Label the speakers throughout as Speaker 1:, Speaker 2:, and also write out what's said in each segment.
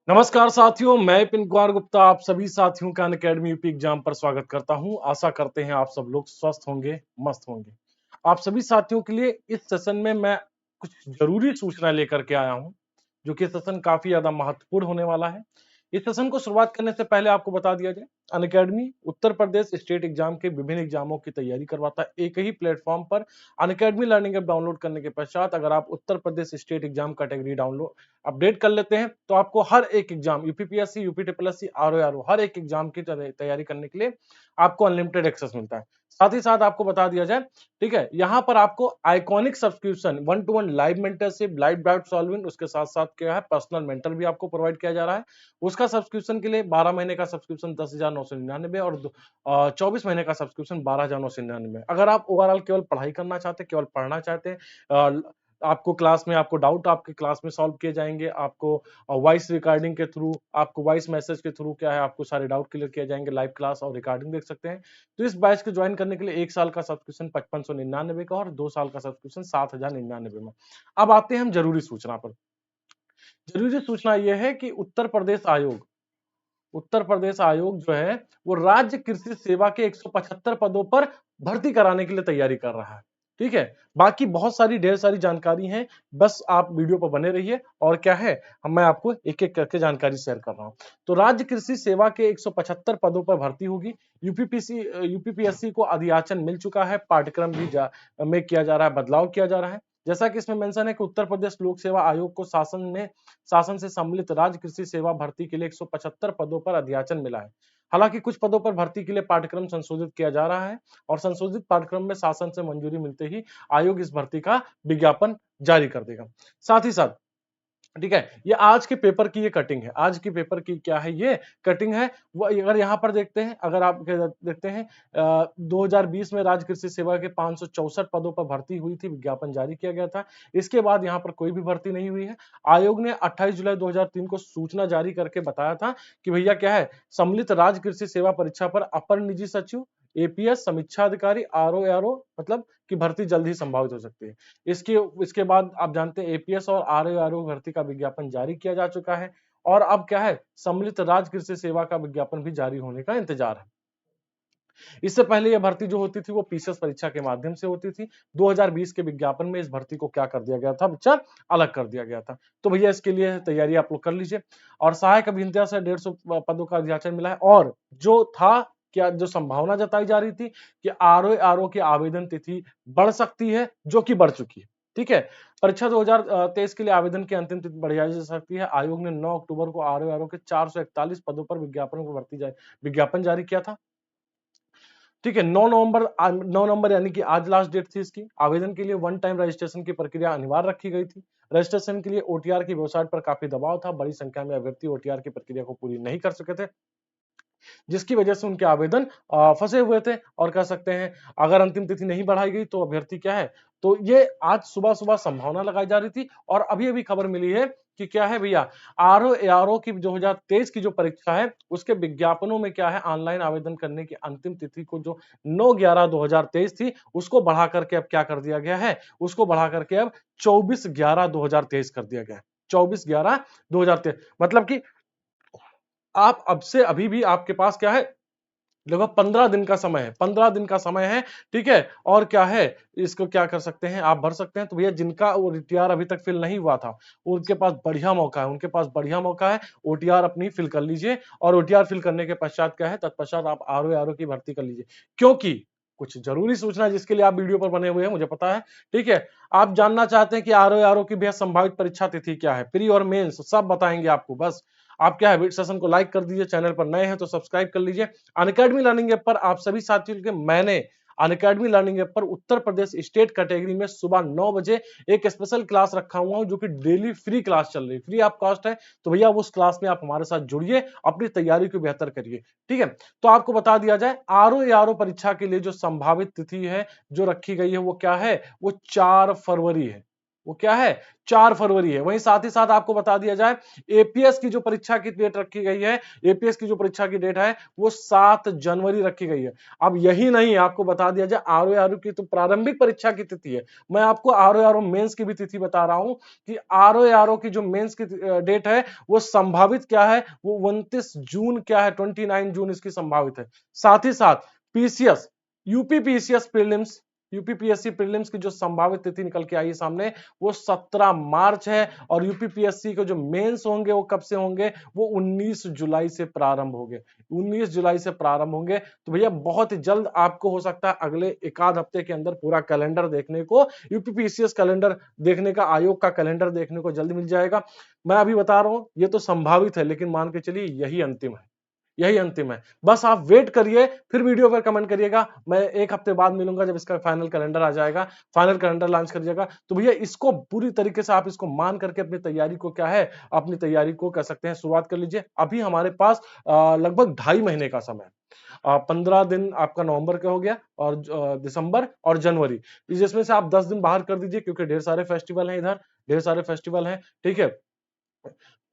Speaker 1: नमस्कार साथियों, मैं विपिन कुमार गुप्ता आप सभी साथियों का अनअकैडमी यूपी एग्जाम पर स्वागत करता हूं। आशा करते हैं आप सब लोग स्वस्थ होंगे, मस्त होंगे। आप सभी साथियों के लिए इस सेशन में मैं कुछ जरूरी सूचना लेकर के आया हूं, जो कि सेशन काफी ज्यादा महत्वपूर्ण होने वाला है। इस सेशन को शुरुआत करने से पहले आपको बता दिया जाए, Unacademy Uttar Pradesh state exam के विभिन्न एग्जामों की तैयारी करवाता है एक ही प्लेटफॉर्म पर। अनअकैडमी लर्निंग ऐप डाउनलोड करने के पश्चात अगर आप Uttar Pradesh state exam category download update कर लेते हैं तो आपको हर एक एग्जाम यूपीपीएससी, यूपीट्रिपलएससी, आरओ हर एक एग्जाम की तैयारी करने के लिए आपको अनलिमिटेड एक्सेस मिलता है। साथ ही साथ आपको बता दिया जाए, ठीक है, यहाँ पर आपको iconic subscription 1-to-1 live mentorship, live doubt solving, उसके साथ साथ क्या है पर्सनल मेंटर भी आपको प्रोवाइड किया जा रहा है। उसका सब्सक्रिप्शन के लिए 12 महीने का सब्सक्रिप्शन 10,999 और 24 महीने का सब्सक्रिप्शन 12,999। अगर आप ओवरऑल केवल पढ़ाई करना चाहते हैं, केवल पढ़ना चाहते हैं, आपको क्लास में आपको डाउट आपके क्लास में सॉल्व किए जाएंगे, आपको वॉइस रिकॉर्डिंग के थ्रू, आपको वॉइस मैसेज के थ्रू क्या है आपको सारे डाउट क्लियर किए जाएंगे, लाइव क्लास और रिकॉर्डिंग देख सकते हैं। तो इस बैच को ज्वाइन करने के लिए 1 साल का सब्सक्रिप्शन 5599 का और 2 साल का सब्सक्रिप्शन 7,099 में। अब आते हैं हम जरूरी सूचना पर। जरूरी सूचना यह है कि उत्तर प्रदेश आयोग जो है वो राज्य कृषि सेवा के 175 पदों पर भर्ती कराने के लिए तैयारी कर रहा है। ठीक है, बाकी बहुत सारी ढेर सारी जानकारी है, बस आप वीडियो पर बने रहिए और क्या है मैं आपको एक एक करके जानकारी शेयर कर रहा हूं। तो राज्य कृषि सेवा के 175 पदों पर भर्ती होगी। यूपीपीएससी को अधियाचन मिल चुका है, पाठ्यक्रम भी में किया जा रहा है, बदलाव किया जा रहा है। जैसा कि इसमें मेंशन है कि उत्तर प्रदेश लोक सेवा आयोग को शासन से सम्मिलित राज्य कृषि सेवा भर्ती के लिए 175 पदों पर अधियाचन मिला है। हालांकि कुछ पदों पर भर्ती के लिए पाठ्यक्रम संशोधित किया जा रहा है और संशोधित पाठ्यक्रम में शासन से मंजूरी मिलते ही आयोग इस भर्ती का विज्ञापन जारी कर देगा। साथ ही साथ, ठीक है, ये आज के पेपर की ये कटिंग है। आज के पेपर की क्या है, ये कटिंग है। वो अगर यहाँ पर देखते हैं, अगर आप देखते हैं 2020 में राज्य कृषि सेवा के 564 पदों पर भर्ती हुई थी, विज्ञापन जारी किया गया था। इसके बाद यहाँ पर कोई भी भर्ती नहीं हुई है। आयोग ने 28 जुलाई 2003 को सूचना जारी करके बताया था कि भैया क्या है, सम्मिलित राज्य कृषि सेवा परीक्षा पर अपर निजी सचिव, एपीएस, समीक्षा अधिकारी, आरओ मतलब की भर्ती जल्द ही संभावित हो सकती है। इसके इसके बाद आप जानते हैं एपीएस और आरओ भर्ती का विज्ञापन जारी किया जा चुका है और अब क्या है, सम्मिलित राज्य कृषि सेवा का विज्ञापन भी जारी होने का इंतजार है। इससे पहले यह भर्ती जो होती थी वो पीसीएस परीक्षा के माध्यम से होती थी। 2020 के विज्ञापन में इस भर्ती को क्या कर दिया गया था बच्चा, अलग कर दिया गया था। तो भैया इसके लिए तैयारी आप लोग कर लीजिए। और सहायक अभियंता से 150 पदों का अधियाचन मिला है और जो था क्या, जो संभावना जताई जा रही थी कि आरओ की आवेदन तिथि बढ़ सकती है, जो कि बढ़ चुकी है। ठीक है, परीक्षा 2023 के लिए आवेदन की अंतिम तिथि बढ़ाई जा सकती है। आयोग ने 9 अक्टूबर को आरओ के 441 पदों पर विज्ञापन जारी किया था। ठीक है, 9 नवंबर यानी कि आज लास्ट डेट थी इसकी। आवेदन के लिए वन टाइम रजिस्ट्रेशन की प्रक्रिया अनिवार्य रखी गई थी। रजिस्ट्रेशन के लिए ओटीआर की वेबसाइट पर काफी दबाव था, बड़ी संख्या में अभ्यर्थी ओटीआर की प्रक्रिया को पूरी नहीं कर सके थे, जिसकी वजह से उनके आवेदन फंसे हुए थे। और कह सकते हैं अगर अंतिम तिथि नहीं बढ़ाई गई तो अभ्यर्थी क्या है, तो ये आज सुबह सुबह संभावना लगाई जा रही थी और अभी अभी खबर मिली है कि क्या है भैया, आरओ की 2023 की जो परीक्षा है उसके विज्ञापनों में क्या है, ऑनलाइन आवेदन करने की अंतिम तिथि को जो 9/11/2023 थी उसको बढ़ा करके अब क्या कर दिया गया है, उसको बढ़ा करके अब 24/11/2023 कर दिया गया है। 24/11/2023 मतलब कि आप अब से अभी भी आपके पास क्या है, लगभग 15 दिन का समय है, 15 दिन का समय है। ठीक है, और क्या है, इसको क्या कर सकते हैं, आप भर सकते हैं। तो भैया जिनका ओटीआर अभी तक फिल नहीं हुआ था उनके पास बढ़िया मौका है, ओटीआर अपनी फिल कर लीजिए और ओटीआर फिल करने के पश्चात क्या है, तत्पश्चात आप आरओ की भर्ती कर लीजिए। क्योंकि कुछ जरूरी सूचना जिसके लिए आप वीडियो पर बने हुए हैं मुझे पता है। ठीक है, आप जानना चाहते हैं कि आरओ की भैया संभावित परीक्षा तिथि क्या है, प्री और मेंस सब बताएंगे आपको। बस आप क्या है, सेशन को लाइक कर दीजिए, चैनल पर नए हैं तो सब्सक्राइब कर लीजिए। अनअकैडमी लर्निंग ऐप पर आप सभी साथियों के मैंने अनअकैडमी लर्निंग ऐप पर उत्तर प्रदेश स्टेट कैटेगरी में सुबह 9 बजे एक स्पेशल क्लास रखा हुआ हूं, जो कि डेली फ्री क्लास चल रही है, फ्री ऑफ कॉस्ट है। तो भैया उस क्लास में आप हमारे साथ जुड़िए, अपनी तैयारी को बेहतर करिए। ठीक है, तो आपको बता दिया जाए, आरओ परीक्षा के लिए जो संभावित तिथि है जो रखी गई है वो क्या है, वो 4 फरवरी है। वो क्या है 4 फरवरी है। वहीं साथ ही साथ आपको बता दिया जाए एपीएस की जो परीक्षा की डेट रखी गई है, एपीएस की जो परीक्षा की डेट है वो 7 जनवरी रखी गई है। अब यही नहीं, आपको बता दिया जाए आरओ की तो प्रारंभिक परीक्षा की तिथि है, मैं आपको आरओ मेंस की भी तिथि बता रहा हूं कि आरओ की जो मेंस की डेट है वो संभावित क्या है, वो 29 जून क्या है, 29 जून इसकी संभावित है। साथ ही साथ PCS, UPPCS prelims, UPPSC prelims की जो संभावित तिथि निकल के आई है सामने वो 17 मार्च है। और यूपीपीएससी के जो मेंस होंगे वो कब से होंगे, वो 19 जुलाई से प्रारंभ होंगे, 19 जुलाई से प्रारंभ होंगे। तो भैया बहुत ही जल्द आपको हो सकता है अगले एक आध हफ्ते के अंदर पूरा कैलेंडर देखने को, यूपीपीसीएस कैलेंडर देखने का, आयोग का कैलेंडर देखने को जल्द मिल जाएगा। मैं अभी बता रहा हूं ये तो संभावित है, लेकिन मान के चलिए यही अंतिम है, यही अंतिम है। बस आप वेट करिए, फिर वीडियो पर कमेंट करिएगा। मैं एक हफ्ते बाद मिलूंगा जब इसका फाइनल कैलेंडर आ जाएगा, फाइनल कैलेंडर लॉन्च कर जाएगा। तो भैया इसको पूरी तरीके से आप इसको मान करके अपनी तैयारी को क्या है, अपनी तैयारी को कह सकते हैं शुरुआत कर लीजिए। अभी हमारे पास लगभग 2.5 महीने का समय है। 15 दिन आपका नवंबर का हो गया और दिसंबर और जनवरी, जिसमें से आप 10 दिन बाहर कर दीजिए क्योंकि ढेर सारे फेस्टिवल हैं इधर, ढेर सारे फेस्टिवल हैं, ठीक है।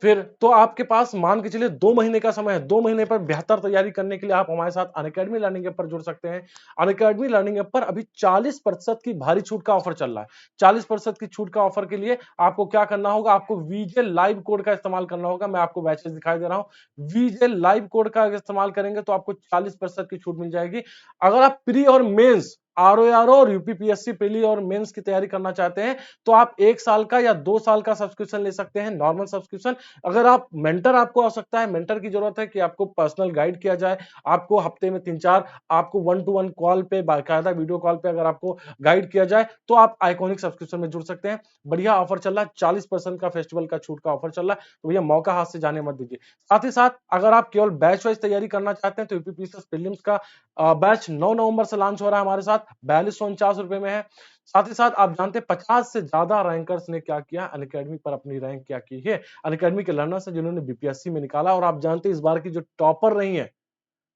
Speaker 1: फिर तो आपके पास मान के चलिए 2 महीने का समय है। 2 महीने पर बेहतर तैयारी करने के लिए आप हमारे साथ अनअकैडमी लर्निंग ऐप पर जुड़ सकते हैं। अनअकैडमी लर्निंग ऐप पर अभी 40% की भारी छूट का ऑफर चल रहा है। 40% की छूट का ऑफर के लिए आपको क्या करना होगा, आपको वीजे लाइव कोड का इस्तेमाल करना होगा। मैं आपको बैचेस दिखाई दे रहा हूं, वीजे लाइव कोड का इस्तेमाल करेंगे तो आपको 40% की छूट मिल जाएगी। अगर आप प्री और मेंस, आरओ और यूपीपीएससी प्रीली और मेंस की तैयारी करना चाहते हैं तो आप 1 साल का या 2 साल का सब्सक्रिप्शन ले सकते हैं, नॉर्मल सब्सक्रिप्शन। अगर आप मेंटर, आपको आवश्यकता है, मेंटर की जरूरत है कि आपको पर्सनल गाइड किया जाए, आपको हफ्ते में 3-4 आपको 1 टू 1 कॉल पे, बाकायदा वीडियो कॉल पे अगर आपको गाइड किया जाए तो आप आइकॉनिक सब्सक्रिप्शन में जुड़ सकते हैं। बढ़िया ऑफर चल रहा है, 40% का फेस्टिवल का छूट का ऑफर चल रहा है, तो भैया मौका हाथ से जाने मत दीजिए। साथ ही साथ अगर आप केवल बैच वाइज तैयारी करना चाहते हैं तो यूपीपीसीएस प्रीलिम्स का बैच 9 नवंबर से लॉन्च हो रहा है हमारे साथ, 4249 रुपए में है। साथ ही साथ आप जानते हैं 50 से ज्यादा रैंकर्स ने क्या किया, अनअकैडमी पर अपनी रैंक क्या की है, अनअकैडमी के लर्नर्स हैं जिन्होंने बीपीएससी में निकाला। और आप जानते हैं इस बार की जो टॉपर रही है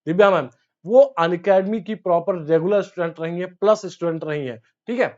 Speaker 1: दिव्या मैम, वो अनअकैडमी की प्रॉपर रेगुलर स्टूडेंट रही है, प्लस स्टूडेंट रही है, ठीक है।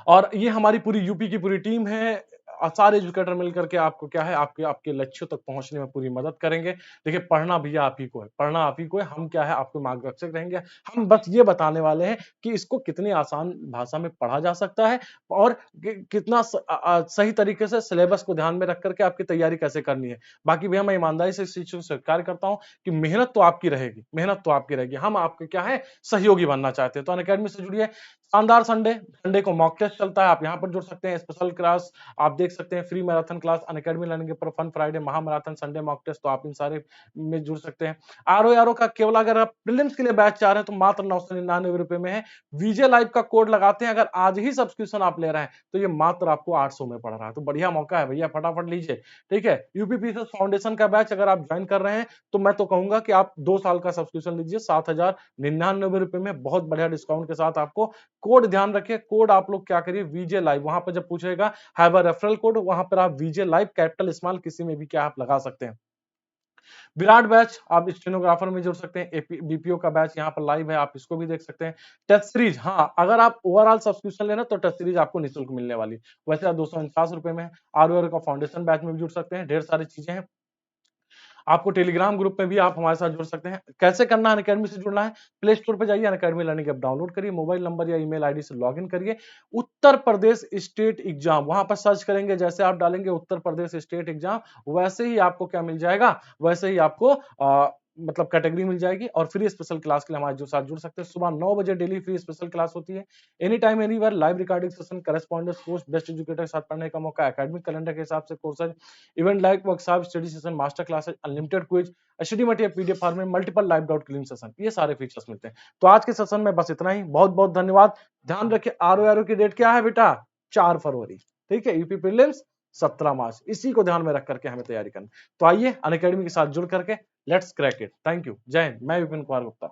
Speaker 1: और ये हमारी पूरी यूपी की पूरी टीम है, सारे एजुकेटर मिलकर के आपको क्या है, आपके आपके लक्ष्यों तक पहुंचने में पूरी मदद करेंगे। देखिए पढ़ना भैया आप ही को है, पढ़ना आप ही को है, हम क्या है आपके मार्गदर्शक रहेंगे। हम बस ये बताने वाले हैं कि इसको कितनी आसान भाषा में पढ़ा जा सकता है और कितना सही तरीके से सिलेबस को ध्यान में रख करके आपकी तैयारी कैसे करनी है। बाकी भैया मैं ईमानदारी से इस चीज को स्वीकार करता हूँ कि मेहनत तो आपकी रहेगी, मेहनत तो आपकी रहेगी, हम आपके क्या है सहयोगी बनना चाहते हैं। तो अनअकैडमी से जुड़िए। शानदार संडे, संडे को मॉक टेस्ट चलता है, आप यहाँ पर जुड़ सकते हैं। स्पेशल क्लास आप देख सकते हैं, free marathon class Unacademy learning पर, फन फ्राइडे, महा मैराथन, संडे मॉक टेस्ट, तो आप इन सारे में जुड़ सकते हैं। आरओ का केवल अगर आप प्रीलिम्स के लिए बैच चाह रहे हैं तो मात्र 999 रुपए में है। वीजे लाइव का कोड लगाते हैं, अगर आज ही सब्सक्रिप्शन आप ले रहे हैं तो ये मात्र आपको 800 में पड़ रहा है। तो बढ़िया मौका है भैया, फटाफट लीजिए, ठीक है। यूपीपीसीएस फाउंडेशन का बैच अगर आप ज्वाइन कर रहे हैं तो मैं तो कहूंगा कि आप 2 साल का सब्सक्रिप्शन लीजिए 7,099 रुपए में, बहुत बढ़िया डिस्काउंट के साथ आपको। कोड ध्यान रखिए, कोड आप लोग क्या करिए, वीजे लाइव, वहां पर जब पूछेगा हैव अ रेफरल कोड, वहां पर आप वीजे लाइव कैपिटल स्मॉल किसी में भी क्या आप लगा सकते हैं। विराट बैच आप स्टेनोग्राफर में जुड़ सकते हैं, बीपीओ का बैच यहाँ पर लाइव है, आप इसको भी देख सकते हैं। टेस्ट सीरीज, हाँ अगर आप ओवरऑल सब्सक्रिप्शन लेना तो टेस्ट सीरीज आपको निःशुल्क मिलने वाली, वैसे 249 रुपए में है। आरओआर का फाउंडेशन बैच में भी जुड़ सकते हैं, ढेर सारी चीजें हैं। आपको टेलीग्राम ग्रुप में भी आप हमारे साथ जुड़ सकते हैं। कैसे करना है अनअकैडमी से जुड़ना है, प्ले स्टोर पे जाइए, अनअकैडमी लर्निंग ऐप डाउनलोड करिए, मोबाइल नंबर या ईमेल आईडी से लॉगिन करिए। उत्तर प्रदेश स्टेट एग्जाम वहां पर सर्च करेंगे, जैसे आप डालेंगे उत्तर प्रदेश स्टेट एग्जाम, वैसे ही आपको क्या मिल जाएगा, वैसे ही आपको मतलब कैटेगरी मिल जाएगी। और फ्री स्पेशल क्लास के लिए हमारे साथ जुड़ सकते हैं। सुबह 9 बजे डेली फ्री स्पेशल क्लास होती है, any time anywhere, live recording session, correspondence course, best educator के साथ पढ़ने का मौका, एकेडमिक कैलेंडर के हिसाब से courses, event like workshop, study session, master classes, unlimited quiz, HD material, PDF format, multiple live doubt clean session, ये सारे फीचर्स मिलते हैं। तो आज के सेशन में बस इतना ही, बहुत बहुत धन्यवाद। ध्यान रखिए आरओ की डेट क्या है बेटा, 4 फरवरी, ठीक है। यूपी प्रीलिम्स 17 मार्च, इसी को ध्यान में रख करके हमें तैयारी करनी। तो आइए अनअकैडमी के साथ जुड़ करके let's crack it. Thank you, जय हिंद, मैं विपिन कुमार गुप्ता।